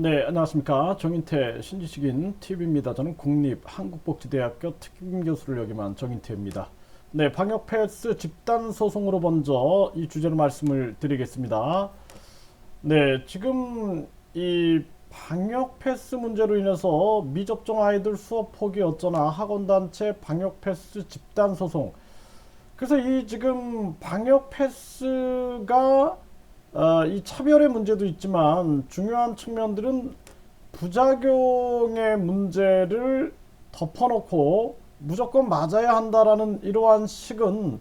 네, 안녕하십니까. 정인태 신지식인 TV입니다. 저는 국립한국복지대학교 특임교수를 역임한 정인태입니다. 네, 방역 패스 집단 소송으로 먼저 이 주제로 말씀을 드리겠습니다. 네, 지금 이 방역 패스 문제로 인해서 미접종 아이들 수업 포기 어쩌나 학원단체 방역 패스 집단 소송. 그래서 이 지금 방역 패스가 이 차별의 문제도 있지만 중요한 측면들은 부작용의 문제를 덮어놓고 무조건 맞아야 한다라는 이러한 식은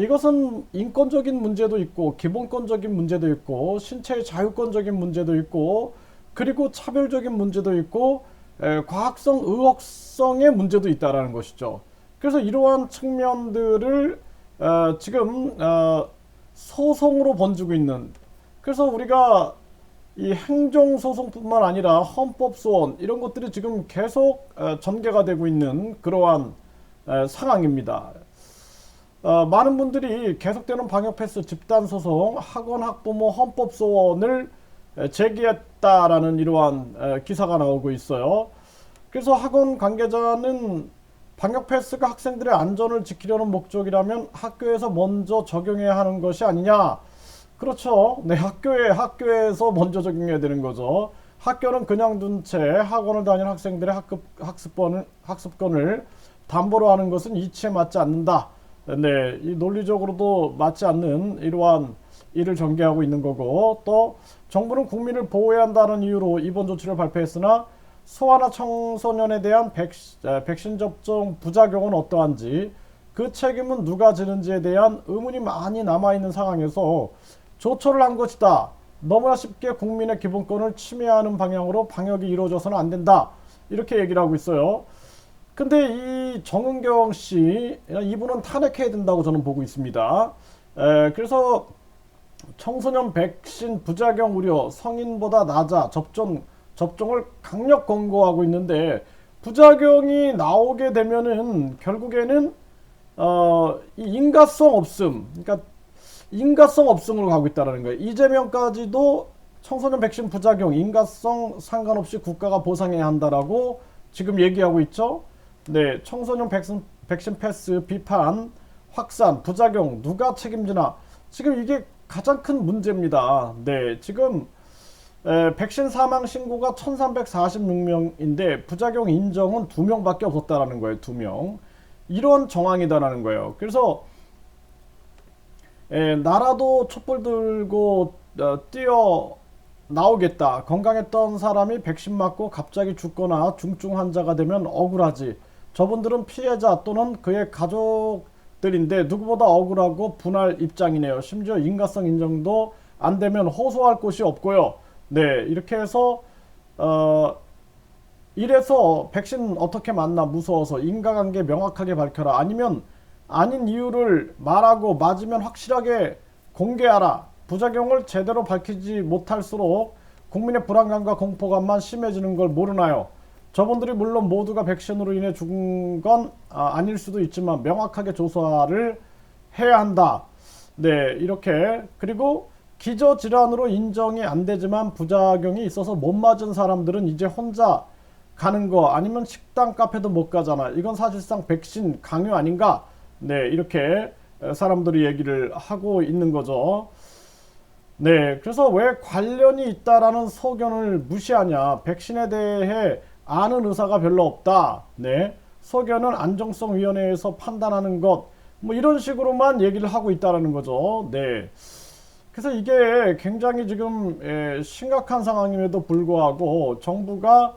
이것은 인권적인 문제도 있고 기본권적인 문제도 있고 신체의 자유권적인 문제도 있고 그리고 차별적인 문제도 있고 과학성 의혹성의 문제도 있다라는 것이죠. 그래서 이러한 측면들을 지금 소송으로 번지고 있는, 그래서 우리가 이 행정소송뿐만 아니라 헌법소원 이런 것들이 지금 계속 전개가 되고 있는 그러한 상황입니다. 많은 분들이 계속되는 방역 패스 집단 소송, 학원, 학부모, 헌법 소원을 제기했다라는 이러한 기사가 나오고 있어요. 그래서 학원 관계자는 방역 패스가 학생들의 안전을 지키려는 목적이라면 학교에서 먼저 적용해야 하는 것이 아니냐. 그렇죠. 네, 학교에서 먼저 적용해야 되는 거죠. 학교는 그냥 둔 채 학원을 다니는 학생들의 학습권을 담보로 하는 것은 이치에 맞지 않는다. 네, 이 논리적으로도 맞지 않는 이러한 일을 전개하고 있는 거고, 또 정부는 국민을 보호해야 한다는 이유로 이번 조치를 발표했으나 소아나 청소년에 대한 백신 접종 부작용은 어떠한지, 그 책임은 누가 지는지에 대한 의문이 많이 남아있는 상황에서 조처를 한 것이다. 너무나 쉽게 국민의 기본권을 침해하는 방향으로 방역이 이루어져서는 안 된다. 이렇게 얘기를 하고 있어요. 근데 이 정은경 씨, 이분은 탄핵해야 된다고 저는 보고 있습니다. 그래서 청소년 백신 부작용 우려, 성인보다 낮아 접종을 강력 권고하고 있는데, 부작용이 나오게 되면은 결국에는 이 인가성 없음, 그러니까 인가성 없음으로 가고 있다는 거예요. 이재명까지도 청소년 백신 부작용, 인가성 상관없이 국가가 보상해야 한다라고 지금 얘기하고 있죠. 네, 청소년 백신 패스 비판, 확산, 부작용 누가 책임지나, 지금 이게 가장 큰 문제입니다. 네, 지금 백신 사망 신고가 1346명인데 부작용 인정은 2명밖에 없었다라는 거예요. 2명. 이런 정황이다라는 거예요. 그래서 나라도 촛불 들고 뛰어 나오겠다. 건강했던 사람이 백신 맞고 갑자기 죽거나 중증 환자가 되면 억울하지. 저분들은 피해자 또는 그의 가족들인데 누구보다 억울하고 분할 입장이네요. 심지어 인가성 인정도 안 되면 호소할 곳이 없고요. 네, 이렇게 해서 이래서 백신 어떻게 맞나 무서워서 인과관계 명확하게 밝혀라. 아니면 아닌 이유를 말하고 맞으면 확실하게 공개하라. 부작용을 제대로 밝히지 못할수록 국민의 불안감과 공포감만 심해지는 걸 모르나요? 저분들이 물론 모두가 백신으로 인해 죽은 건 아닐 수도 있지만 명확하게 조사를 해야 한다. 네, 이렇게. 그리고 기저질환으로 인정이 안 되지만 부작용이 있어서 못 맞은 사람들은 이제 혼자 가는 거, 아니면 식당 카페도 못 가잖아. 이건 사실상 백신 강요 아닌가? 네, 이렇게 사람들이 얘기를 하고 있는 거죠. 네, 그래서 왜 관련이 있다라는 소견을 무시하냐? 백신에 대해 아는 의사가 별로 없다. 네, 소견은 안정성위원회에서 판단하는 것. 뭐 이런 식으로만 얘기를 하고 있다라는 거죠. 네. 그래서 이게 굉장히 지금 심각한 상황임에도 불구하고 정부가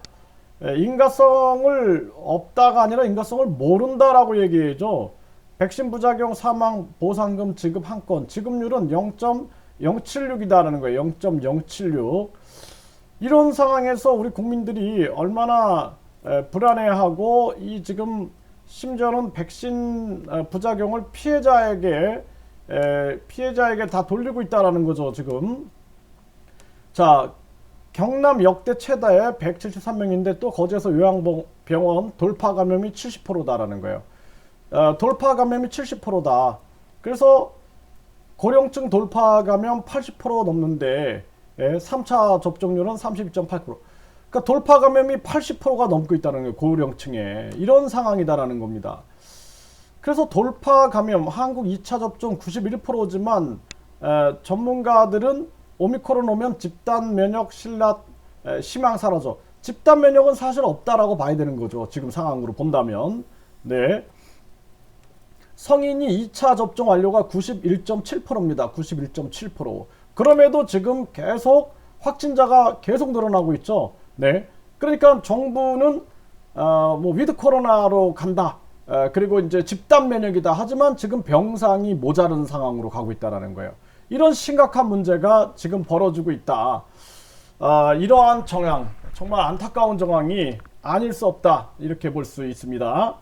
인가성을 없다가 아니라 인가성을 모른다라고 얘기해죠. 백신 부작용 사망 보상금 지급 한 건, 지급률은 0.076이다라는 거예요. 0.076. 이런 상황에서 우리 국민들이 얼마나 불안해하고, 이 지금 심지어는 백신 부작용을 피해자에게 다 돌리고 있다라는 거죠, 지금. 자, 경남 역대 최다의 173명인데 또 거제에서 요양병원 돌파 감염이 70%다라는 거예요. 돌파 감염이 70%다. 그래서 고령층 돌파 감염 80% 넘는데 3차 접종률은 32.8%. 그러니까 돌파 감염이 80%가 넘고 있다는 거예요. 고령층에. 이런 상황이다라는 겁니다. 그래서 돌파 감염, 한국 2차 접종 91%지만 전문가들은 오미크론 오면 집단 면역 희망 사라져. 집단 면역은 사실 없다라고 봐야 되는 거죠. 지금 상황으로 본다면. 네. 성인이 2차 접종 완료가 91.7%입니다. 91.7%. 그럼에도 지금 계속 확진자가 계속 늘어나고 있죠. 네. 그러니까 정부는 뭐 위드 코로나로 간다. 그리고 이제 집단 면역이다. 하지만 지금 병상이 모자른 상황으로 가고 있다라는 거예요. 이런 심각한 문제가 지금 벌어지고 있다. 이러한 정황, 정말 안타까운 정황이 아닐 수 없다. 이렇게 볼 수 있습니다.